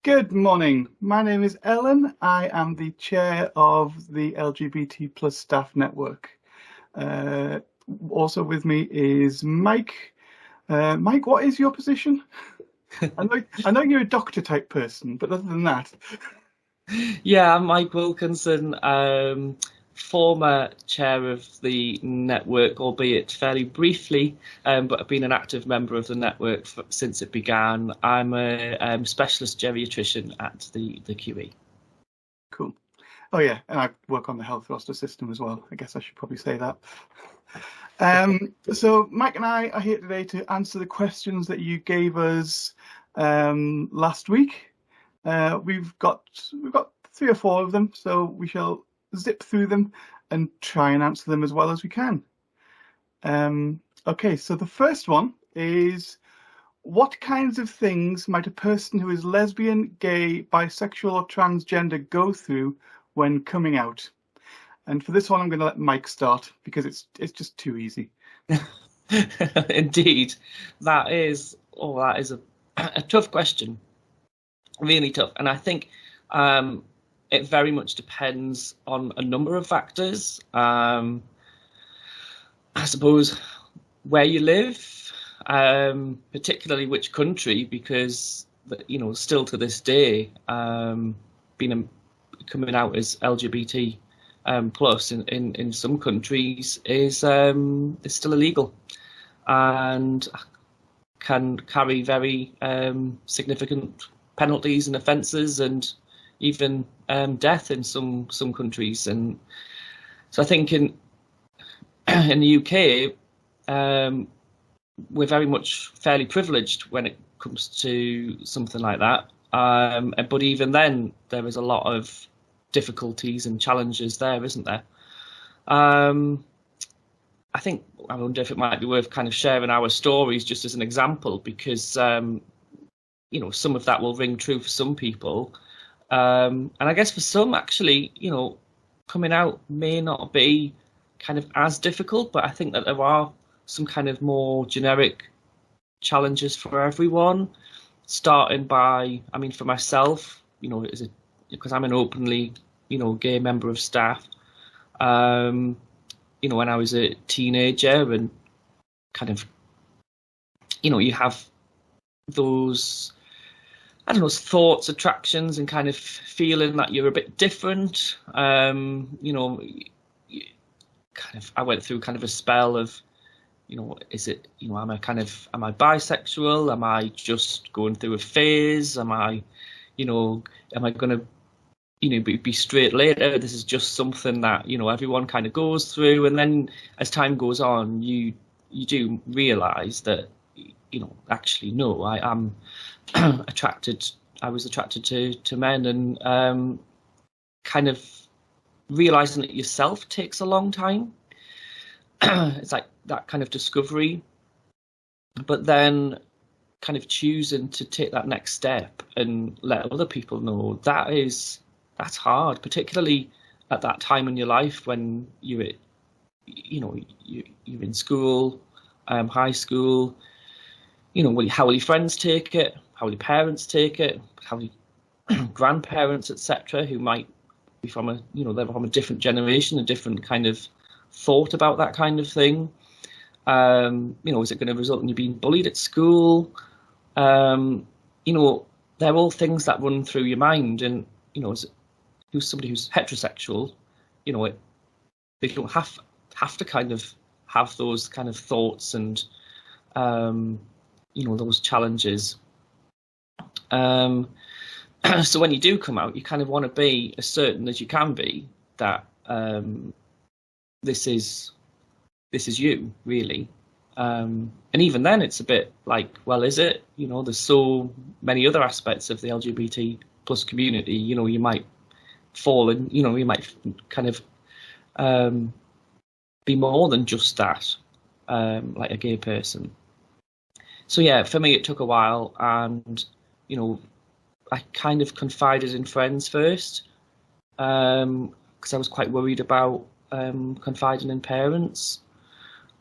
Good morning. My name is Ellen. I am the chair of the LGBT plus staff network. Uh, Also with me is Mike. Mike, what is your position? I know you're a doctor type person, but other than that, Yeah, I'm Mike Wilkinson, former chair of the network, albeit fairly briefly, but I've been an active member of the network since it began. I'm a specialist geriatrician at the QE. cool. Oh yeah, and I work on the health roster system as well. I guess I should probably say that. So Mike and I are here today to answer the questions that you gave us last week. We've got 3 or 4 of them, so we shall zip through them and try and answer them as well as we can. Okay, so the first one is, what kinds of things might a person who is lesbian, gay, bisexual, or transgender go through when coming out? And for this one, I'm going to let Mike start because it's just too easy. Indeed, that is a tough question, really tough, and I think it very much depends on a number of factors. I suppose where you live, particularly which country, because still to this day, being coming out as LGBT plus in some countries is still illegal and can carry very significant penalties and offences and even death in some countries. And so I think in in the UK, we're very much fairly privileged when it comes to something like that. But even then, there is a lot of difficulties and challenges there, isn't there? I wonder if it might be worth kind of sharing our stories just as an example, because some of that will ring true for some people, and I guess for some, actually, coming out may not be kind of as difficult, but I think that there are some kind of more generic challenges for everyone. Starting by, I mean, for myself, because I'm an openly, gay member of staff. When I was a teenager and kind of, you have those, I don't know, thoughts, attractions, and kind of feeling that you're a bit different. I went through kind of a spell of, is it, am I bisexual? Am I just going through a phase? Am I going to, be straight later? This is just something that, everyone kind of goes through. And then as time goes on, you do realize that, actually, no, I am I was attracted to men, and kind of realizing it yourself takes a long time. It's like that kind of discovery, but then kind of choosing to take that next step and let other people know, that's hard, particularly at that time in your life when you're in school, high school. How will your friends take it? How will your parents take it? How will your grandparents, etc., who might be from they're from a different generation, a different kind of thought about that kind of thing. Is it going to result in you being bullied at school? They're all things that run through your mind. And as who's somebody who's heterosexual, they don't have to kind of have those kind of thoughts and those challenges. So when you do come out, you kind of want to be as certain as you can be that this is you, really. And even then, it's a bit like, well, is it? There's so many other aspects of the LGBT plus community. You might fall in, you might kind of be more than just that, like a gay person. So yeah, for me, it took a while, and I kind of confided in friends first, because I was quite worried about confiding in parents.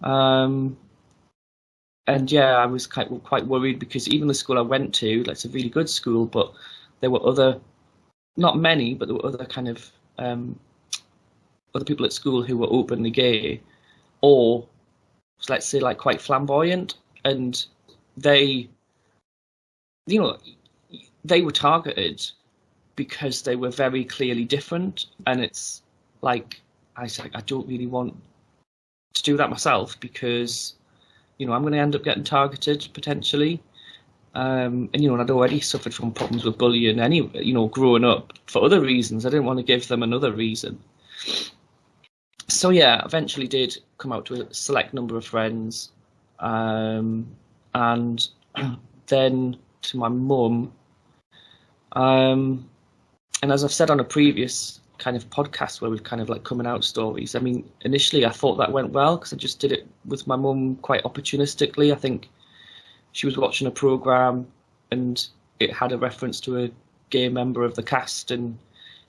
And yeah, I was quite worried because even the school I went to, like, it's a really good school, but there were other, not many, but there were other kind of other people at school who were openly gay, or let's say like quite flamboyant, and they, you know, they were targeted because they were very clearly different. And it's like, I said, I don't really want to do that myself, because, you know, I'm going to end up getting targeted potentially. And, you know, and I'd already suffered from problems with bullying, you know, growing up for other reasons. I didn't want to give them another reason. So yeah, eventually did come out to a select number of friends, and then to my mum. And as I've said on a previous kind of podcast where we've kind of like coming out stories, I mean, initially I thought that went well because I just did it with my mum quite opportunistically. I think she was watching a program and it had a reference to a gay member of the cast, and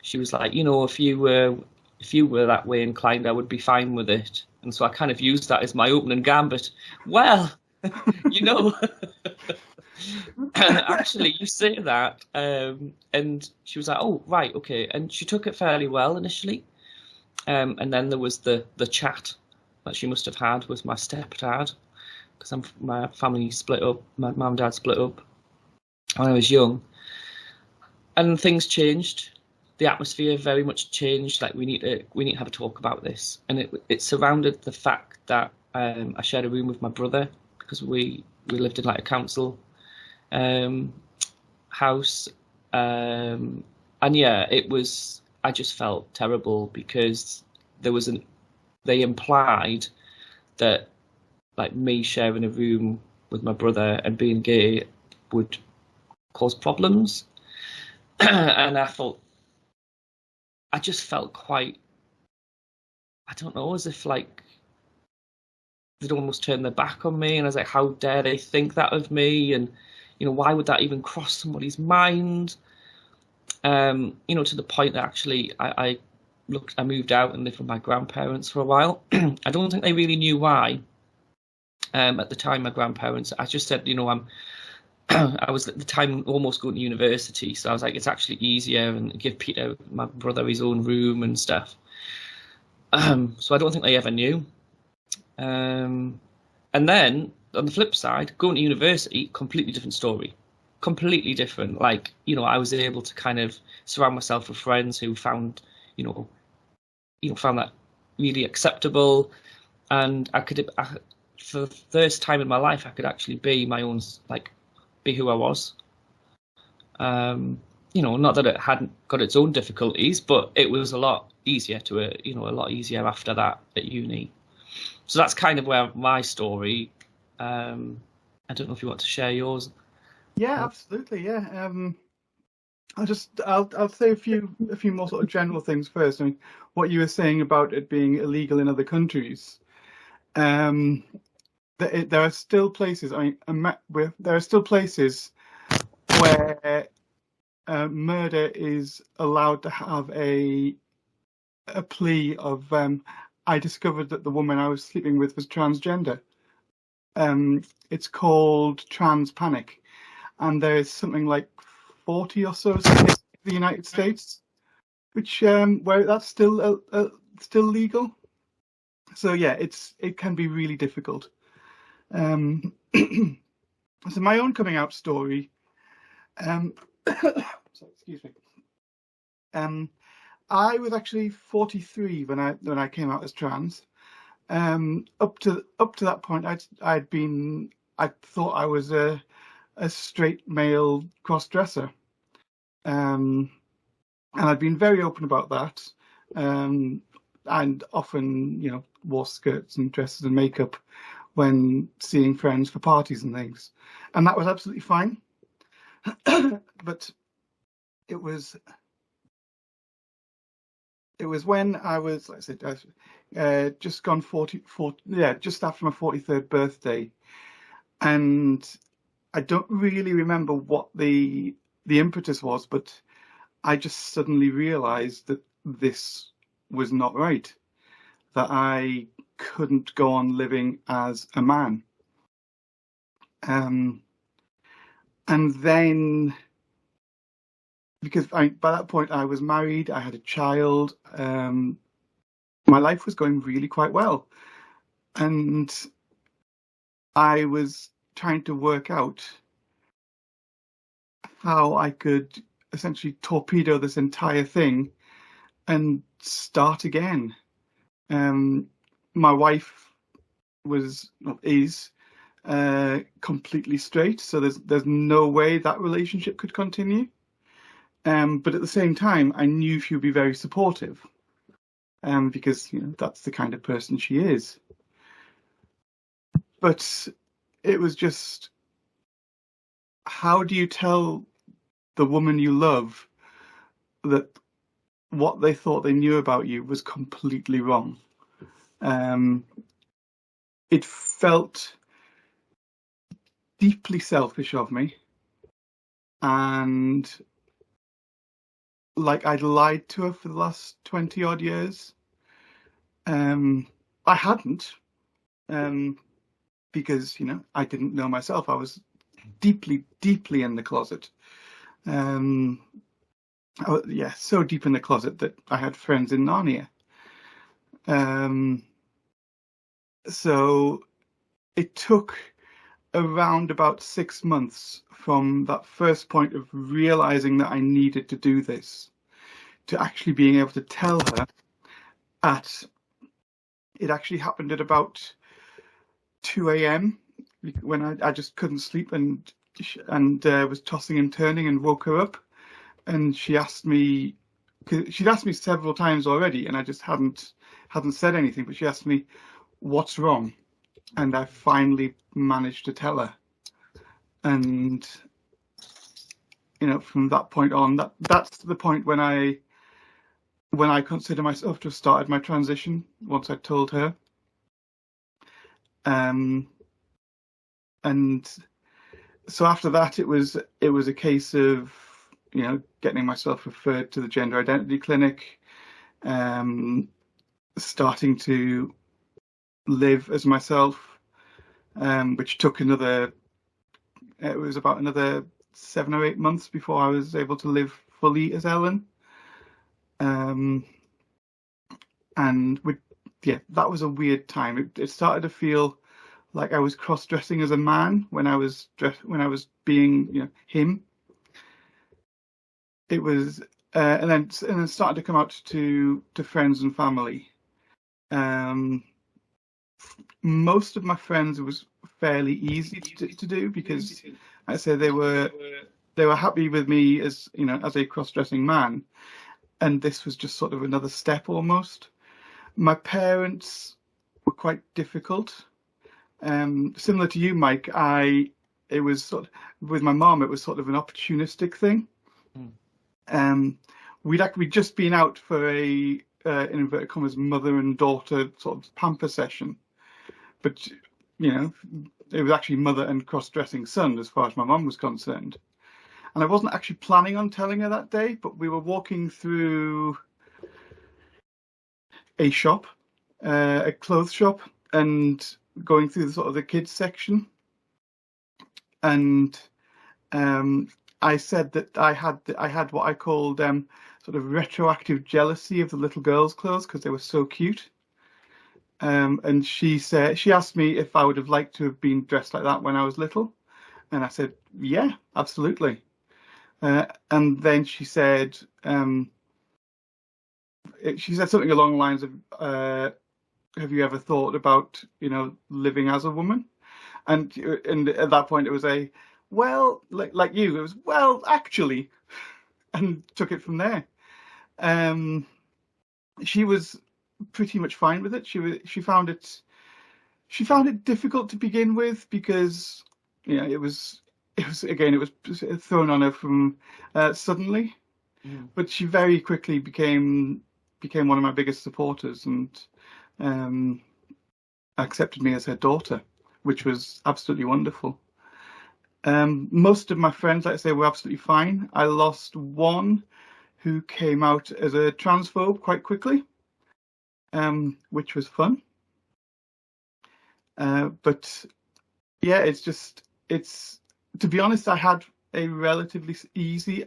she was like, you know, if you were that way inclined, I would be fine with it. And so I kind of used that as my opening gambit. Well, you know, actually, you say that, and she was like, "Oh, right, okay," and she took it fairly well initially, and then there was the chat that she must have had with my stepdad, because my family split up, my mum and dad split up when I was young, and things changed. The atmosphere very much changed. Like we need to have a talk about this, and it surrounded the fact that I shared a room with my brother because we lived in like a council house, and yeah, I just felt terrible because they implied that like me sharing a room with my brother and being gay would cause problems. And I just felt quite, I don't know, as if like they'd almost turned their back on me, and I was like, how dare they think that of me? And, you know, why would that even cross somebody's mind? You know, to the point that actually I moved out and lived with my grandparents for a while. I don't think they really knew why. At the time, my grandparents, I just said, you know, I was at the time almost going to university, so I was like, it's actually easier, and give Peter, my brother, his own room and stuff. So I don't think they ever knew. And then on the flip side, going to university, completely different story, completely different. Like, you know, I was able to kind of surround myself with friends who found that really acceptable, and for the first time in my life, I could actually be my own, like, be who I was. You know, not that it hadn't got its own difficulties, but it was a lot easier a lot easier after that at uni. So that's kind of where my story. I don't know if you want to share yours. Yeah, absolutely. Yeah. I'll say a few more sort of general things first. I mean, what you were saying about it being illegal in other countries. There are still places. I mean, there are still places where murder is allowed to have a plea of. I discovered that the woman I was sleeping with was transgender. It's called trans panic, and there's something like 40 or so states in the United States, which where that's still legal. So yeah, it can be really difficult. So my own coming out story. Sorry, excuse me. I was actually 43 when I came out as trans. Up to that point, I thought I was a straight male cross-dresser, and I'd been very open about that, and often, you know, wore skirts and dresses and makeup when seeing friends for parties and things, and that was absolutely fine. But it was when I was, like I said, just gone 40, just after my 43rd birthday, and I don't really remember what the impetus was, but I just suddenly realised that this was not right, that I couldn't go on living as a man. And then because by that point I was married, I had a child, my life was going really quite well, and I was trying to work out how I could essentially torpedo this entire thing and start again. My wife is completely straight, so there's no way that relationship could continue. But at the same time, I knew she would be very supportive, because that's the kind of person she is. But it was just, how do you tell the woman you love that what they thought they knew about you was completely wrong? It felt deeply selfish of me, and like I'd lied to her for the last 20 odd years. I hadn't, because I didn't know myself. I was deeply, deeply in the closet. So deep in the closet that I had friends in Narnia. So it took around about 6 months from that first point of realizing that I needed to do this to actually being able to tell her. It actually happened at about 2 a.m. when I just couldn't sleep and was tossing and turning, and woke her up, and she asked me, because she'd asked me several times already and I just hadn't said anything, but she asked me, what's wrong? And I finally managed to tell her. And from that point on, that's the point when I consider myself to have started my transition, once I told her. And so after that, it was a case of getting myself referred to the gender identity clinic, starting to live as myself, which took it was about another 7 or 8 months before I was able to live fully as Ellen. And that was a weird time. It started to feel like I was cross-dressing as a man when I was being him. It was and then started to come out to friends and family. Most of my friends, it was fairly easy to do, because I say they were happy with me as as a cross-dressing man, and this was just sort of another step almost. My parents were quite difficult. Similar to you, Mike, it was sort of, with my mom, it was sort of an opportunistic thing. We'd just been out for a in inverted commas mother and daughter sort of pamper session, but it was actually mother and cross-dressing son as far as my mom was concerned. And I wasn't actually planning on telling her that day, but we were walking through a shop, a clothes shop, and going through the sort of the kids section, and I said that I had what I called sort of retroactive jealousy of the little girls' clothes because they were so cute. And she asked me if I would have liked to have been dressed like that when I was little, and I said, yeah, absolutely. And then she said something along the lines of, have you ever thought about living as a woman? And at that point it was like you, it was, well, actually, and took it from there. She was pretty much fine with it. She found it difficult to begin with, because it was thrown on her from suddenly. But she very quickly became one of my biggest supporters, and accepted me as her daughter, which was absolutely wonderful. Most of my friends, like I say, were absolutely fine. I lost one who came out as a transphobe quite quickly, which was fun. But yeah, it's to be honest, I had a relatively easy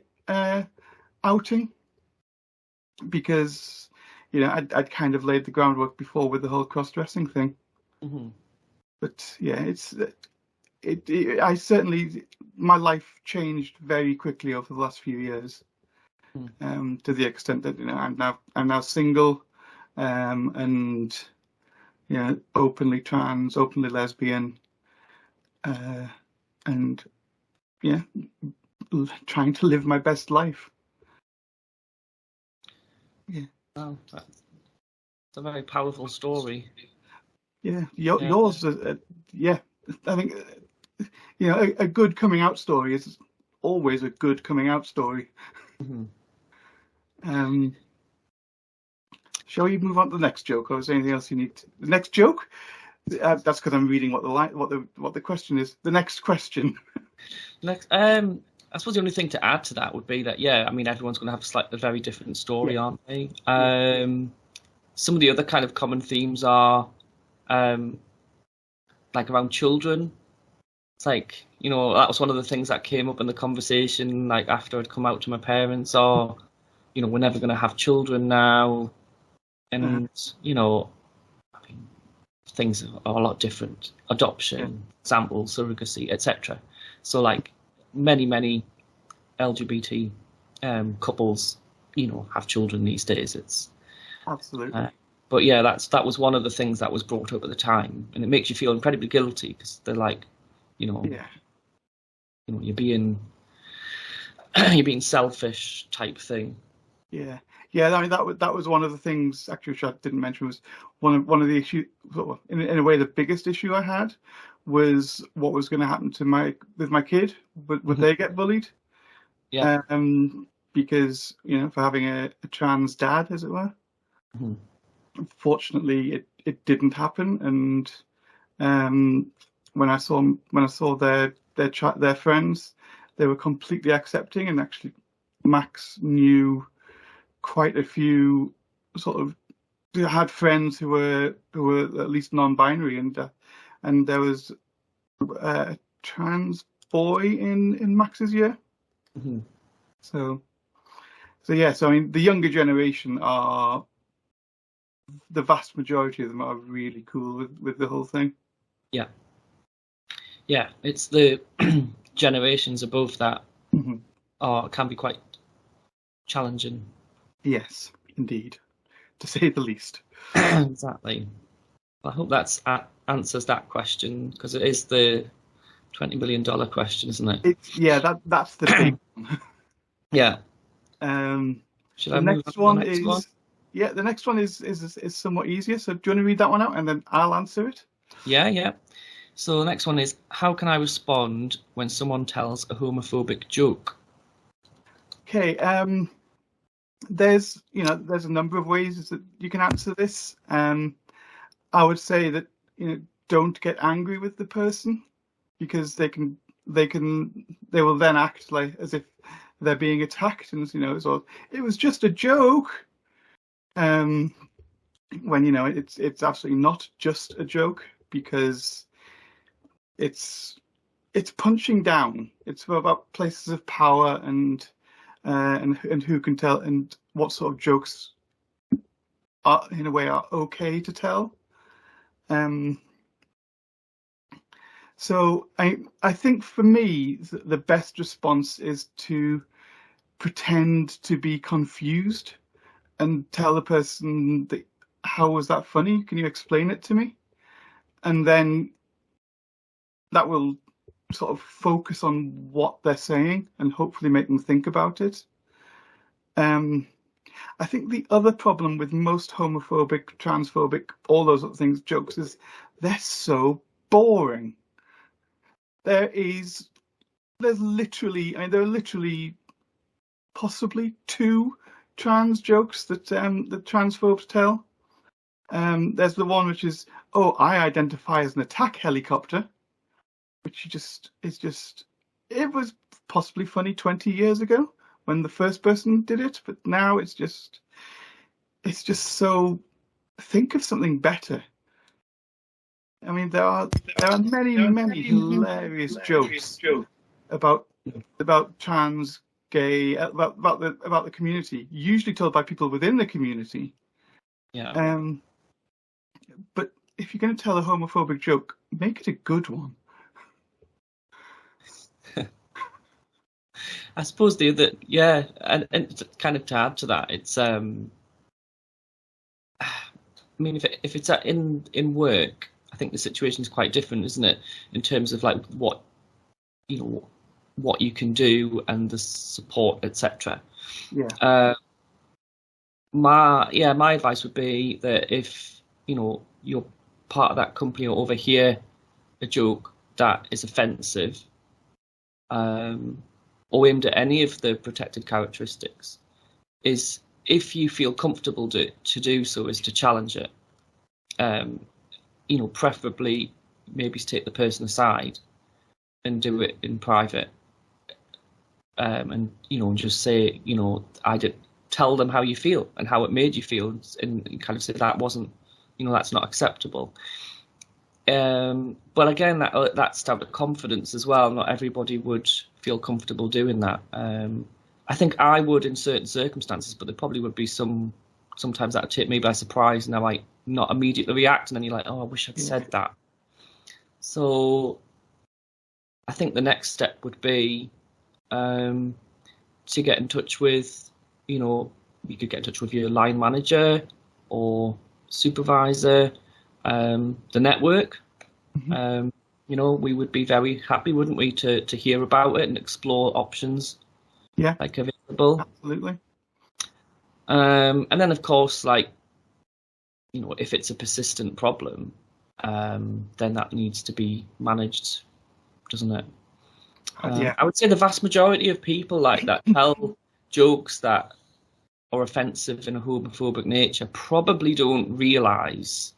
outing, because I'd kind of laid the groundwork before with the whole cross-dressing thing. Mm-hmm. But yeah, I certainly, my life changed very quickly over the last few years, to the extent that I'm now single, and openly trans, openly lesbian, and trying to live my best life. Yeah. Oh, that's a very powerful story. Yeah, yours. Yeah, I think a good coming out story is always a good coming out story. Mm-hmm. Shall we move on to the next joke, or is there anything else you need? The next joke? That's because I'm reading what the question is. The next question. Next, I suppose the only thing to add to that would be that, I mean, everyone's going to have a very different story, aren't they? Some of the other kind of common themes are like around children. It's like, that was one of the things that came up in the conversation, like after I'd come out to my parents, or, we're never going to have children now. And, I mean, things are a lot different. Adoption, example, surrogacy, etc. So, like, many LGBT couples, have children these days. It's absolutely. But yeah, that was one of the things that was brought up at the time, and it makes you feel incredibly guilty, because they're like, you're being selfish type thing. Yeah. I mean, that was one of the things, actually, which I didn't mention, was one of the issues. In a way, the biggest issue I had was what was going to happen with my kid. Would they get bullied? Yeah. Because for having a trans dad, as it were. Mm-hmm. Unfortunately, it didn't happen, and when I saw their friends, they were completely accepting, and actually, Max knew quite a few had friends who were at least non-binary, and there was a trans boy in Max's year. Mm-hmm. So I mean, the younger generation the vast majority of them are really cool with the whole thing. Yeah, it's the generations above that can be quite challenging. Yes, indeed, to say the least. Exactly. I hope that answers that question, because it is the $20 million question, isn't it? That's the big one. Yeah. Should I move on to the next one? Yeah, the next one is somewhat easier. So do you want to read that one out, and then I'll answer it? Yeah. So the next one is, how can I respond when someone tells a homophobic joke? Okay. There's a number of ways that you can answer this. I would say that don't get angry with the person, because they will then act like as if they're being attacked, and so it was just a joke. When it's absolutely not just a joke, because it's punching down. It's about places of power and who can tell, and what sort of jokes are in a way are okay to tell. So I think for me the best response is to pretend to be confused and tell the person that, how was that funny? Can you explain it to me? And then that will sort of focus on what they're saying and hopefully make them think about it. I think the other problem with most homophobic, transphobic, all those other things, jokes, is they're so boring. There are literally possibly 2 trans jokes that transphobes tell. There's the one which is, "Oh, I identify as an attack helicopter," which it was possibly funny 20 years ago when the first person did it, but now it's just so, think of something better. I mean, there are many hilarious jokes about trans gay, about the community, usually told by people within the community. Yeah. But if you're going to tell a homophobic joke, make it a good one. I suppose and kind of to add to that, it's I mean, if it's in work, I think the situation is quite different, isn't it? In terms of like what you can do and the support, etc. Yeah. My advice would be that if you're part of that company or overhear a joke that is offensive, or aimed at any of the protected characteristics, is if you feel comfortable to do so, is to challenge it. Preferably maybe to take the person aside and do it in private, and just say, I did tell them how you feel and how it made you feel, and kind of say that wasn't, that's not acceptable. But again, that's down to confidence as well. Not everybody would feel comfortable doing that. I think I would in certain circumstances, but there probably would be sometimes that would take me by surprise, and I might not immediately react, and then you're like, oh, I wish I'd said that. So I think the next step would be to get in touch with, you could get in touch with your line manager or supervisor, the network. Mm-hmm. We would be very happy, wouldn't we, to hear about it and explore options like available. Absolutely. And then, of course, like, if it's a persistent problem, then that needs to be managed, doesn't it? I would say the vast majority of people like that tell jokes that are offensive in a homophobic nature probably don't realise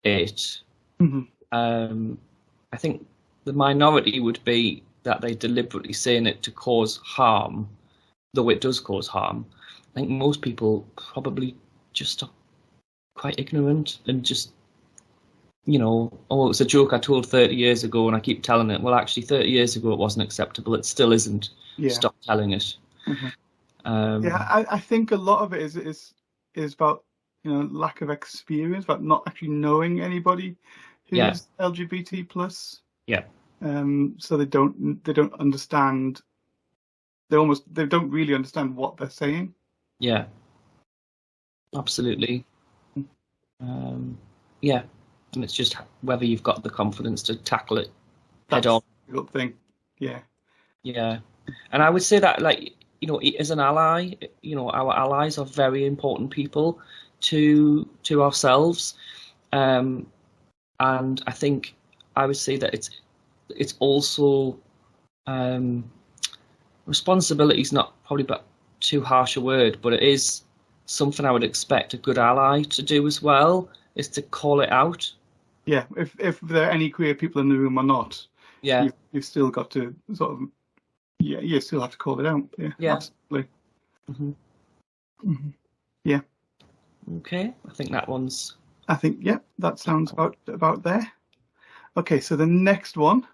it. Mm-hmm. I think the minority would be that they deliberately saying it to cause harm, though it does cause harm. I think most people probably just are quite ignorant and just, oh, it's a joke I told 30 years ago and I keep telling it. Well, actually, 30 years ago it wasn't acceptable. It still isn't. Yeah. Stop telling it. Mm-hmm. I think a lot of it is about lack of experience, about not actually knowing anybody who's LGBT plus. Yeah. So they don't understand. They don't really understand what they're saying. Yeah. Absolutely. Yeah. And it's just whether you've got the confidence to tackle it head on. That's a good thing. Yeah. Yeah. And I would say that, like, as an ally, our allies are very important people to ourselves. And I think I would say that it's also responsibility is not probably but too harsh a word, but it is something I would expect a good ally to do as well, is to call it out. Yeah, if there are any queer people in the room or not, you've still got to sort of, you still have to call it out. Yeah. Absolutely. Mm-hmm. Mm-hmm. Yeah. Okay, I think that one's... I think, that sounds about there. Okay, so the next one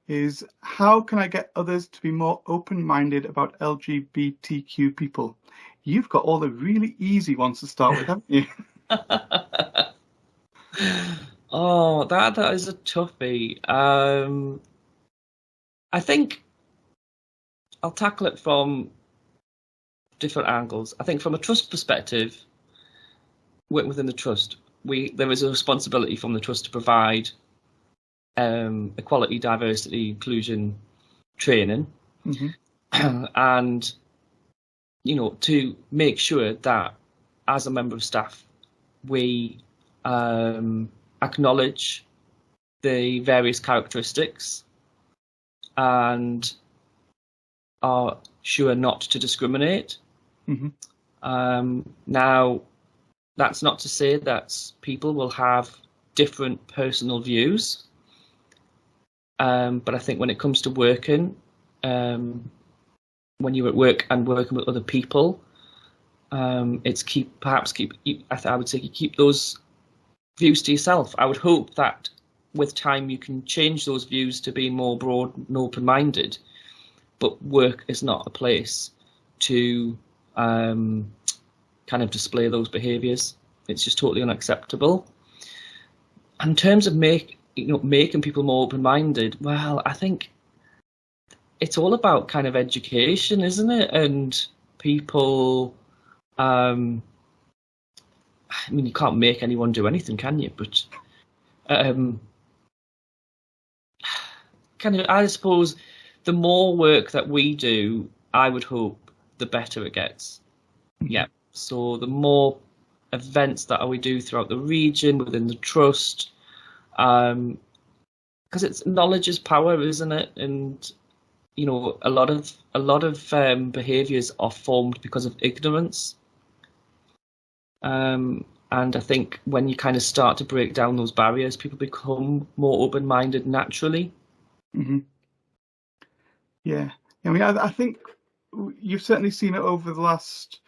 is, how can I get others to be more open-minded about LGBTQ people? You've got all the really easy ones to start with, haven't you? Oh, that is a toughie. I think I'll tackle it from different angles. I think from a trust perspective, working within the trust, there is a responsibility from the trust to provide equality, diversity, inclusion training, and to make sure that as a member of staff we acknowledge the various characteristics and are sure not to discriminate. Now, that's not to say that people will have different personal views, but I think when it comes to working, when you're at work and working with other people, it's I would say keep those views to yourself. I would hope that with time you can change those views to be more broad and open-minded, but work is not a place to kind of display those behaviours. It's just totally unacceptable. In terms of making people more open-minded, well, I think it's all about kind of education, isn't it? And people, I mean, you can't make anyone do anything, can you? But kind of, I suppose, the more work that we do, I would hope, the better it gets. Yeah. So the more events that we do throughout the region, within the trust, because it's knowledge is power, isn't it? And you know, a lot of behaviours are formed because of ignorance. And I think when you kind of start to break down those barriers, people become more open-minded naturally. Mm-hmm. Yeah, I mean, I think you've certainly seen it over the last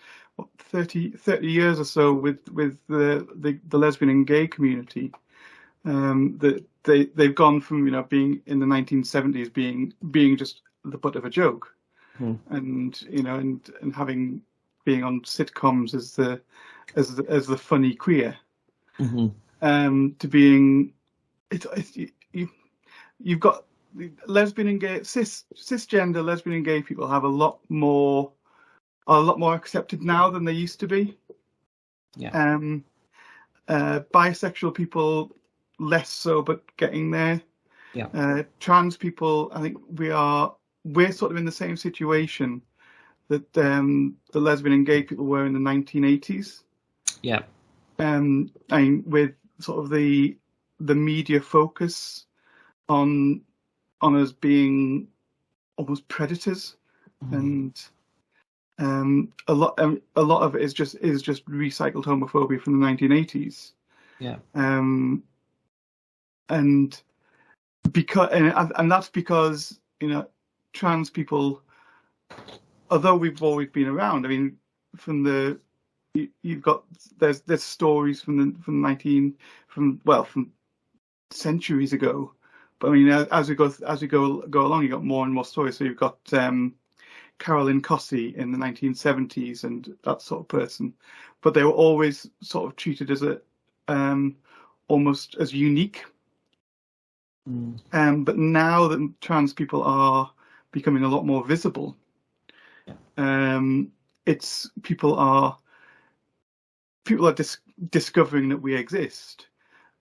30 years or so with the lesbian and gay community. That they've gone from, you know, being in the 1970s being just the butt of a joke, and you know, and having being on sitcoms as the funny queer, to being you've got lesbian and gay cisgender lesbian and gay people have are a lot more accepted now than they used to be. Yeah. Bisexual people less so, but getting there. Yeah. Trans people, I think we're sort of in the same situation that the lesbian and gay people were in the 1980s. Yeah. I mean, with sort of the media focus on us being almost predators, and a lot of it is just recycled homophobia from the 1980s. Yeah. And that's because, you know, trans people, although we've always been around, I mean, you've got there's stories from centuries ago, but I mean, as we go along, you got more and more stories. So you've got Carolyn Cossey in the 1970s and that sort of person, but they were always sort of treated as almost as unique. But now that trans people are becoming a lot more visible, it's people are discovering that we exist,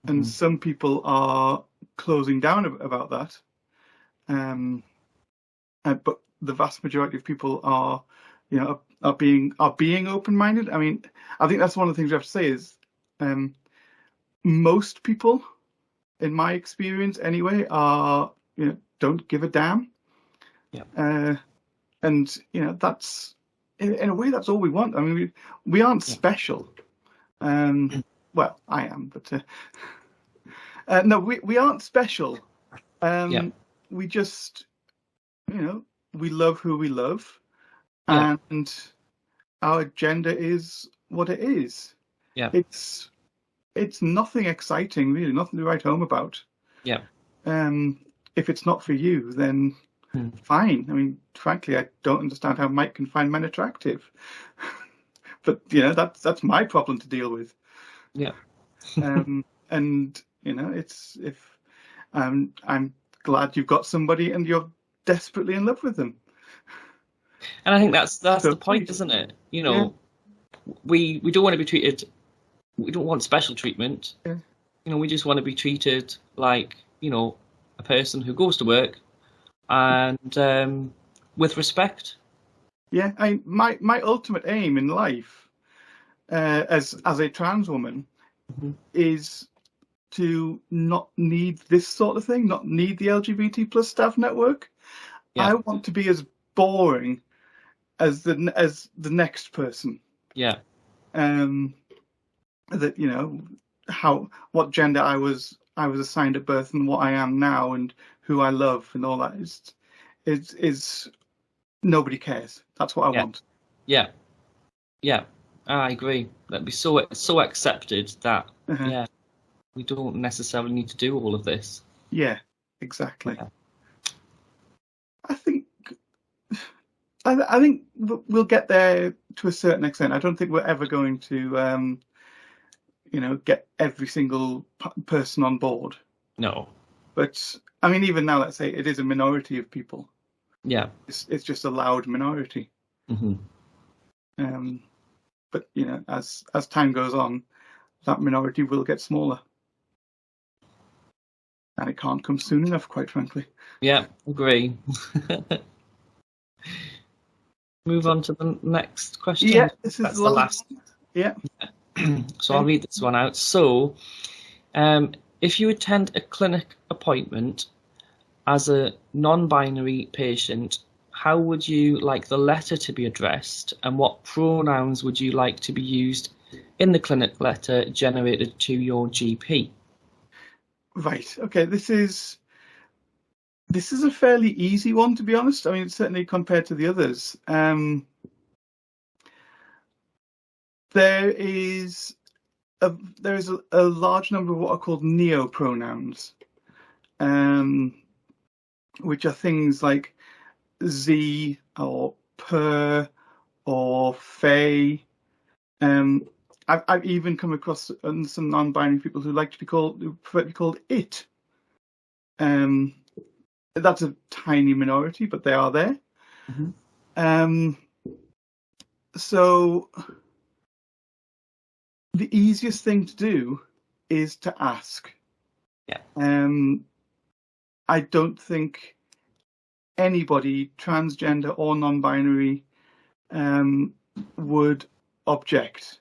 and some people are closing down about that. But the vast majority of people are, you know, are being open-minded. I mean, I think that's one of the things we have to say is, most people, in my experience anyway, are, you know, don't give a damn. Yeah. And you know, that's in a way that's all we want. I mean, we aren't special. Well, I am, but no, we aren't special. We just, you know, we love who we love, and our gender is what it is. Yeah. It's nothing exciting, really, nothing to write home about. Yeah. If it's not for you, then fine. I mean, frankly, I don't understand how Mike can find men attractive. But you know, that's my problem to deal with. Yeah. And you know, I'm glad you've got somebody and you're desperately in love with them. And I think that's the point, isn't it? You know, we don't want to be treated. We don't want special treatment. Yeah. You know, we just want to be treated like, you know, a person who goes to work and with respect. Yeah, my ultimate aim in life, as a trans woman, is to not need this sort of thing, not need the LGBT plus staff network. I want to be as boring as the next person. Yeah. That, you know, what gender I was assigned at birth and what I am now and who I love and all that is nobody cares. That's what I want. Yeah. Yeah. I agree. That'd be so accepted that we don't necessarily need to do all of this. Yeah, exactly. Yeah. I think I think we'll get there to a certain extent. I don't think we're ever going to, get every single person on board. No. But I mean, even now, let's say it is a minority of people. Yeah. It's just a loud minority. Mm-hmm. But as time goes on, that minority will get smaller, and it can't come soon enough, quite frankly. Yeah, agree. Move on to the next question. Yeah, this is That's the last. Yeah. So I'll read this one out. So, if you attend a clinic appointment as a non-binary patient, how would you like the letter to be addressed, and what pronouns would you like to be used in the clinic letter generated to your GP? Right. Okay. This is a fairly easy one, to be honest. I mean, certainly compared to the others. There is a large number of what are called neopronouns, which are things like Z or per or they. I've even come across some non-binary people who prefer to be called it. That's a tiny minority, but they are there. Mm-hmm. So the easiest thing to do is to ask. Yeah. I don't think anybody, transgender or non-binary, would object.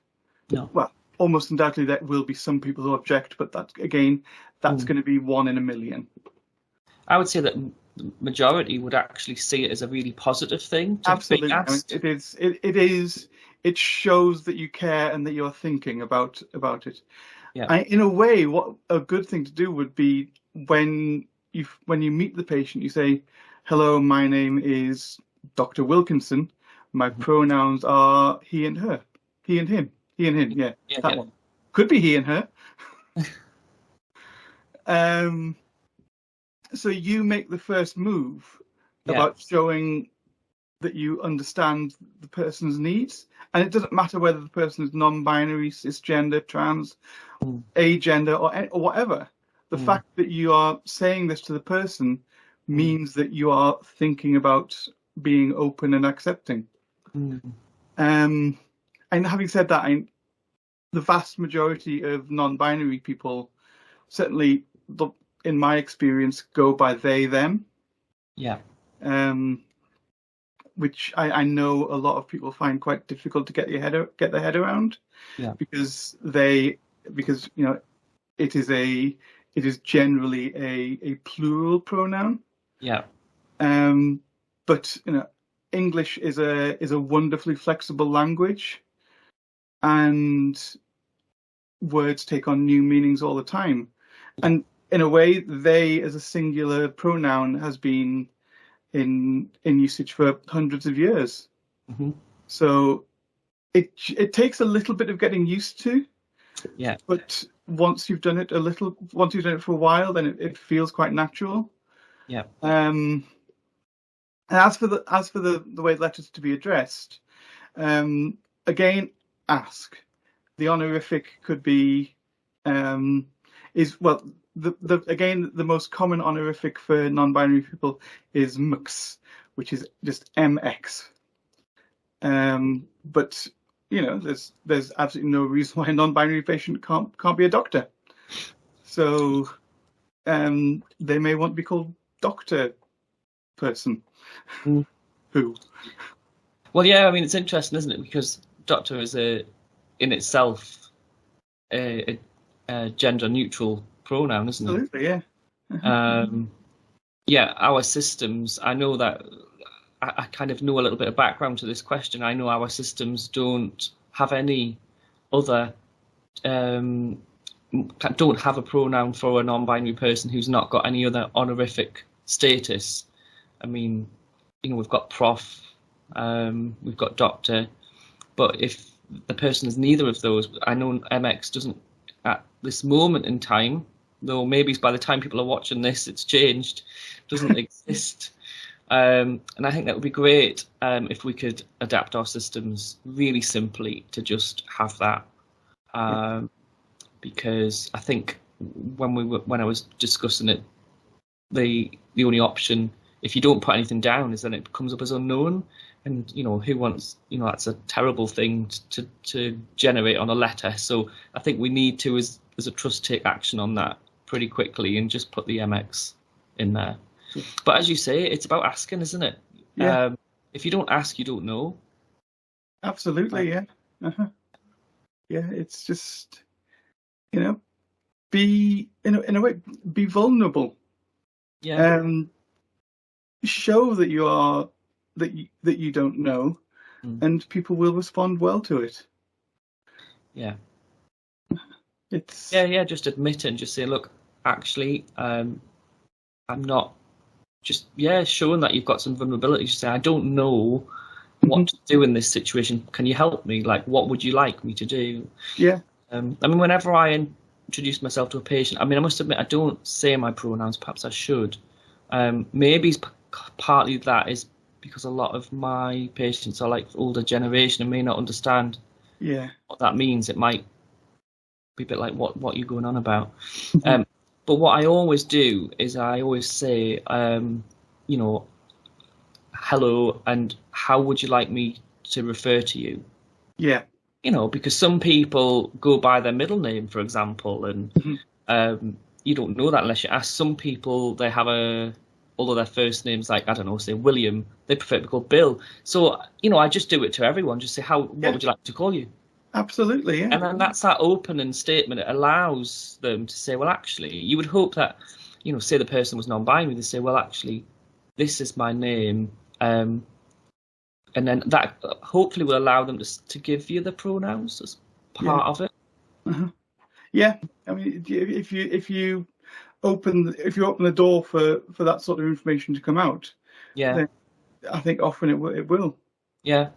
No. Well, almost undoubtedly there will be some people who object, but that's going to be 1 in a million. I would say that the majority would actually see it as a really positive thing. Absolutely, I mean, it is. It shows that you care and that you're thinking about it. Yeah. In a way, what a good thing to do would be when you meet the patient, you say, "Hello, my name is Dr. Wilkinson. My pronouns are he and her, he and him, he and him." Yeah, that one could be he and her. So you make the first move about showing that you understand the person's needs, and it doesn't matter whether the person is non-binary, cisgender, trans, agender, or whatever. The fact that you are saying this to the person means that you are thinking about being open and accepting. And having said that, the vast majority of non-binary people, certainly in my experience, go by they, them. Yeah. Which I know a lot of people find quite difficult to get their head around. Yeah. Because it is generally a plural pronoun. Yeah. But English is a wonderfully flexible language, and words take on new meanings all the time. And in a way, they as a singular pronoun has been in usage for hundreds of years. So it takes a little bit of getting used to. Yeah. But once you've done it for a while, then it feels quite natural. Yeah. And as for the way letters to be addressed, again, ask. The honorific could be the most common honorific for non-binary people is MX, which is just MX. But there's absolutely no reason why a non-binary patient can't be a doctor. So they may want to be called doctor person. Who? Well, yeah, I mean, it's interesting, isn't it? Because doctor is in itself a gender neutral pronoun, isn't it? Absolutely, yeah. Yeah, our systems, I know that I kind of know a little bit of background to this question. I know our systems don't have any other, don't have a pronoun for a non-binary person who's not got any other honorific status. I mean, we've got prof, we've got doctor, but if the person is neither of those, I know MX doesn't, at this moment in time, though maybe by the time people are watching this, it's changed, doesn't exist. And I think that would be great if we could adapt our systems really simply to just have that. Because I think when I was discussing it, the only option, if you don't put anything down, is then it comes up as unknown. And who wants, that's a terrible thing to generate on a letter. So I think we need to, as a trust, take action on that pretty quickly and just put the MX in there. But as you say, it's about asking, isn't it? Yeah. If you don't ask, you don't know. Absolutely, yeah. Yeah, it's just, be in a way, be vulnerable. Yeah. Show that you are that you don't know, and people will respond well to it. Yeah. It's just admit it and just say, look, actually, I'm not. Just showing that you've got some vulnerability. Just say, I don't know what to do in this situation. Can you help me? Like, what would you like me to do? Yeah. I mean, whenever I introduce myself to a patient, I mean, I must admit, I don't say my pronouns. Perhaps I should. Maybe partly that is because a lot of my patients are like older generation and may not understand what that means. It might be a bit like what you're going on about. But what I always do is I always say, hello, and how would you like me to refer to you? Yeah. Because some people go by their middle name, for example, and you don't know that unless you ask. Some people, they have although their first name's like, I don't know, say William, they prefer to be called Bill. So, I just do it to everyone. Just say, what would you like to call you? Absolutely, yeah. And then that's that opening statement. It allows them to say, well, actually, you would hope that, say the person was non-binary, they say, well, actually, this is my name. And then that hopefully will allow them to give you the pronouns as part of it. Yeah, I mean, if you open the door for that sort of information to come out, then I think often it will. Yeah.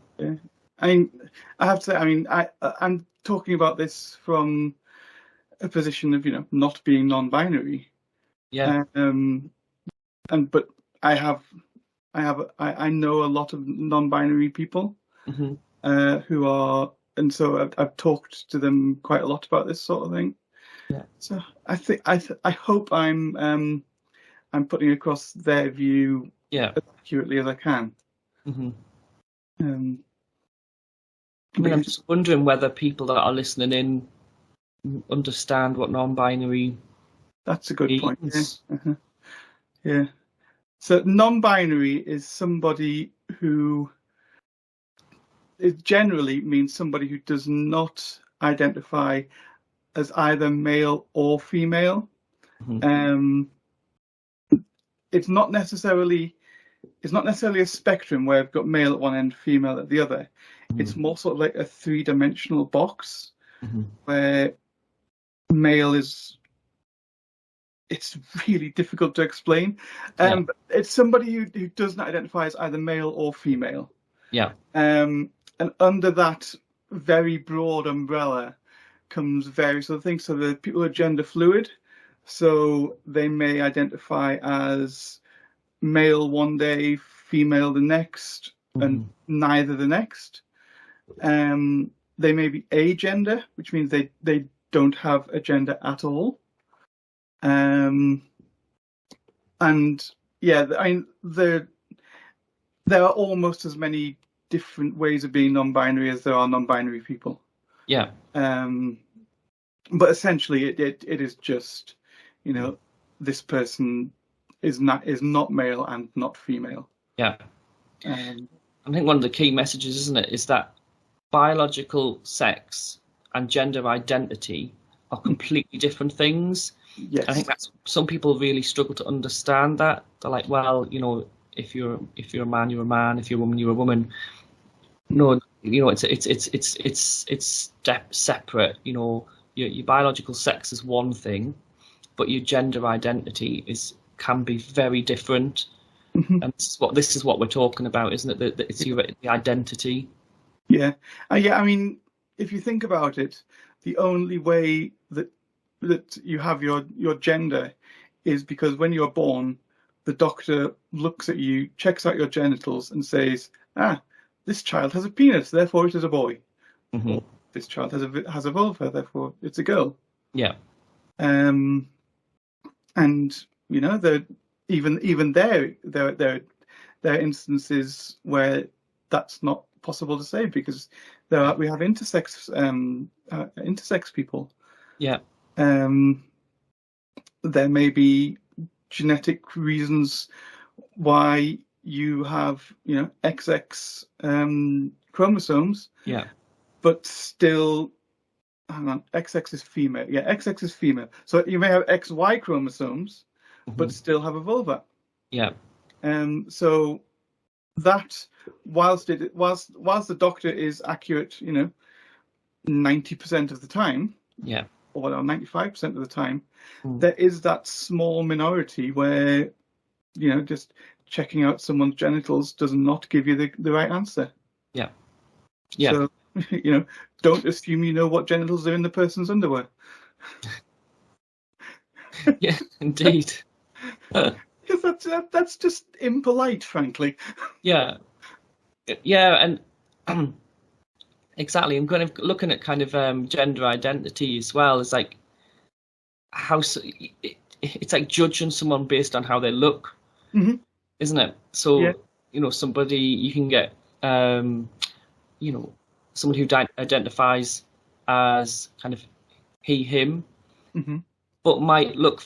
I mean, I have to say, I mean, I'm talking about this from a position of not being non-binary. Yeah. But I know a lot of non-binary people who are, and so I've talked to them quite a lot about this sort of thing. Yeah. So I hope I'm putting across their view as accurately as I can. I mean, I'm just wondering whether people that are listening in understand what non-binary. That's a good point. Yeah. So non-binary is somebody who it generally means somebody who does not identify as either male or female. It's not necessarily a spectrum where I've got male at one end, female at the other. It's more sort of like a three-dimensional box where male is. It's really difficult to explain. It's somebody who does not identify as either male or female. Yeah. And under that very broad umbrella comes various other things. So the people are gender fluid. So they may identify as male one day, female the next, and neither the next. They may be agender, which means they don't have a gender at all. And yeah, I mean, there are almost as many different ways of being non-binary as there are non-binary people. Yeah. But essentially, it is just, this person is not male and not female. Yeah. I think one of the key messages, isn't it, is that biological sex and gender identity are completely different things. Yes. I think that's some people really struggle to understand that. They're like, well, if you're a man, you're a man. If you're a woman, you're a woman. No, it's separate. Your biological sex is one thing, but your gender identity can be very different. And this is what we're talking about, isn't it? That it's the identity. Yeah. Yeah. I mean, if you think about it, the only way that you have your gender is because when you're born, the doctor looks at you, checks out your genitals, and says, "Ah, this child has a penis, therefore it is a boy." Mm-hmm. Or this child has a vulva, therefore it's a girl. Yeah. And you know, even there are instances where that's not possible to say, because we have intersex people. Yeah. There may be genetic reasons why you have, you know, XX chromosomes. Yeah. But still, hang on, XX is female. Yeah, XX is female. So you may have XY chromosomes, but still have a vulva. Yeah. So that whilst the doctor is accurate, you know, 90% of the time, yeah, or 95% of the time, there is that small minority where, you know, just checking out someone's genitals does not give you the right answer. Yeah. Yeah. So, you know, don't assume you know what genitals are in the person's underwear. Yeah, indeed. Because that's just impolite, frankly. Yeah. Yeah, and exactly. I'm kind of looking at kind of gender identity as well. It's like it's like judging someone based on how they look, isn't it? So, yeah. You know, somebody you can get, you know, someone who identifies as kind of he, him, but might look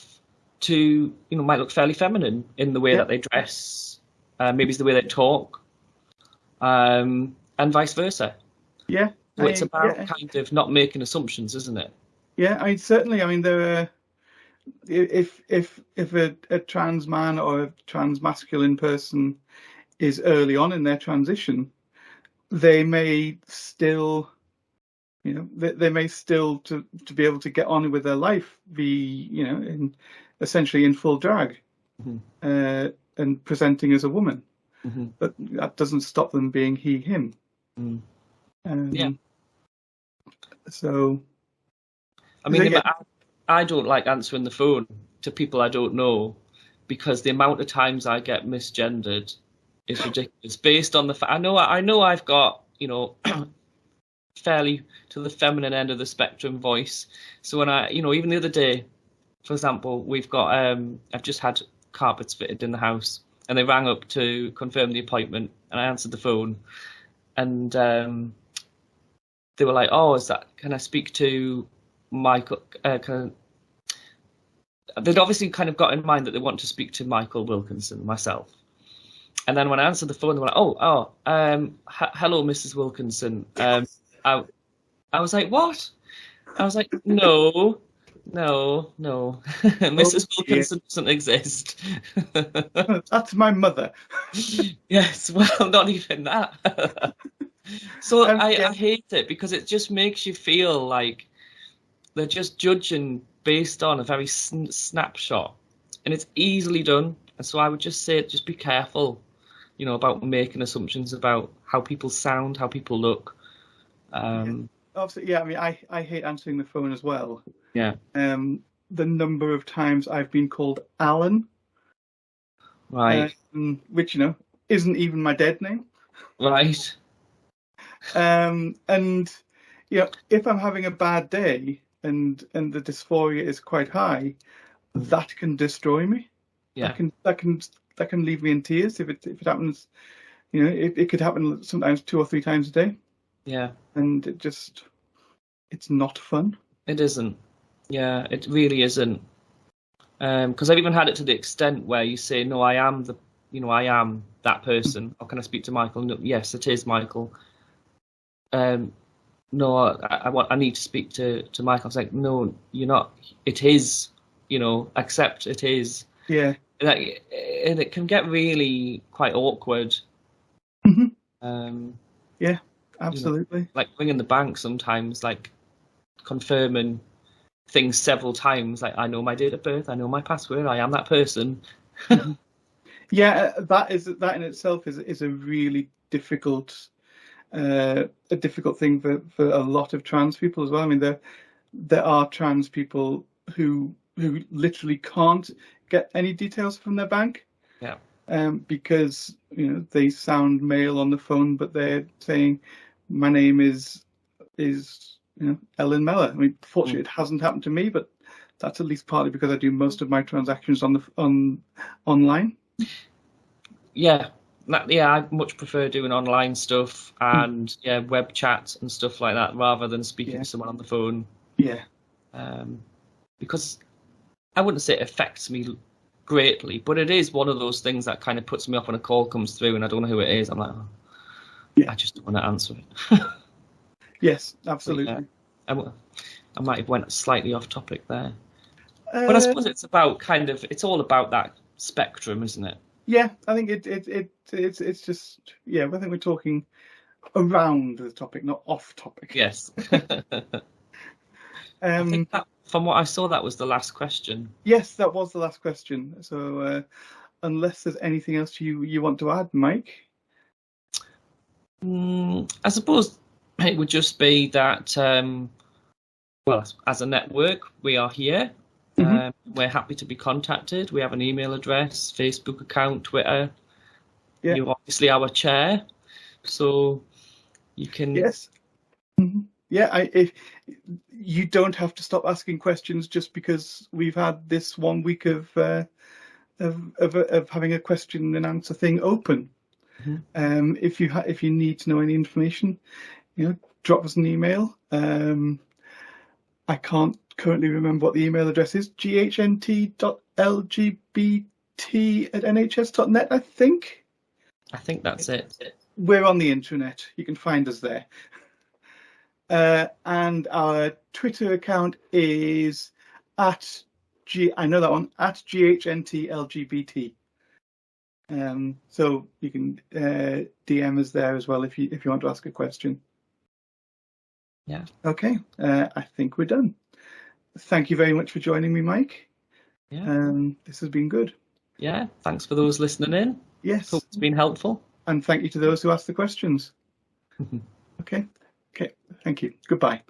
fairly feminine in the way that they dress, maybe it's the way they talk, and vice versa. Yeah. So it's about kind of not making assumptions, isn't it? Yeah, I mean, certainly. I mean, there are, if a trans man or a trans masculine person is early on in their transition, they may still, you know, they may still to be able to get on with their life be, you know, essentially in full drag, and presenting as a woman, but that doesn't stop them being he, him. Yeah. So, I mean, I don't like answering the phone to people I don't know, because the amount of times I get misgendered is ridiculous. Based on the fact I know I've got, you know, fairly to the feminine end of the spectrum voice. So when I, you know, even the other day, for example, we've got I've just had carpets fitted in the house, and they rang up to confirm the appointment, and I answered the phone, and they were like, "Oh, can I speak to Michael?" They'd obviously kind of got in mind that they want to speak to Michael Wilkinson, myself. And then when I answered the phone, they were like, hello, Mrs. Wilkinson. I was like, what? I was like, no. Mrs. Wilkinson doesn't exist. That's my mother. Yes, well, not even that. So I hate it, because it just makes you feel like they're just judging based on a very snapshot, and it's easily done. And so I would just say, just be careful, you know, about making assumptions about how people sound, how people look. Obviously, yeah. I mean, I hate answering the phone as well. Yeah. The number of times I've been called Alan, right, which, you know, isn't even my dead name. Right. And you know, if I'm having a bad day and the dysphoria is quite high, that can destroy me. Yeah. That can leave me in tears if it happens. You know, it could happen sometimes 2 or 3 times a day. Yeah. And it's not fun. It isn't. Yeah, it really isn't. Because I've even had it to the extent where you say, no, I am that person. Or can I speak to Michael? No, yes, it is Michael. No, I need to speak to Michael. I was like, no, you're not. It is, you know, accept it is. Yeah. And it can get really quite awkward. Yeah, absolutely. You know, like ringing the bank sometimes, like confirming things several times. Like, I know my date of birth, I know my password, I am that person. Yeah, that in itself is a really difficult thing for a lot of trans people as well. I mean, there are trans people who literally can't get any details from their bank. because they sound male on the phone, but they're saying my name is Ellen Meller. I mean, fortunately, it hasn't happened to me, but that's at least partly because I do most of my transactions online. Yeah, I much prefer doing online stuff and web chat and stuff like that rather than speaking to someone on the phone. Yeah. Because I wouldn't say it affects me greatly, but it is one of those things that kind of puts me off when a call comes through and I don't know who it is. I'm like, I just don't want to answer it. Yes, absolutely. I might have went slightly off topic there, but I suppose it's all about that spectrum, isn't it? Yeah, I think it's just I think we're talking around the topic, not off topic. Yes. I think that, from what I saw, that was the last question. Yes, that was the last question. So unless there's anything else you want to add, Mike? I suppose it would just be that, as a network, we are here. We're happy to be contacted. We have an email address, Facebook account, Twitter. Yeah. You're obviously our chair, so you can... Yes. Yeah, if you don't have to stop asking questions just because we've had this 1 week of having a question and answer thing open. If you need to know any information, drop us an email. I can't currently remember what the email address is. ghnt.lgbt@nhs.net, I think. I think that's it. We're on the internet. You can find us there. And our Twitter account is at @GHNTLGBT. So you can DM us there as well if you want to ask a question. Yeah. Okay. I think we're done. Thank you very much for joining me, Mike. Yeah. This has been good. Yeah. Thanks for those listening in. Yes. Hope it's been helpful. And thank you to those who asked the questions. Okay. Thank you. Goodbye.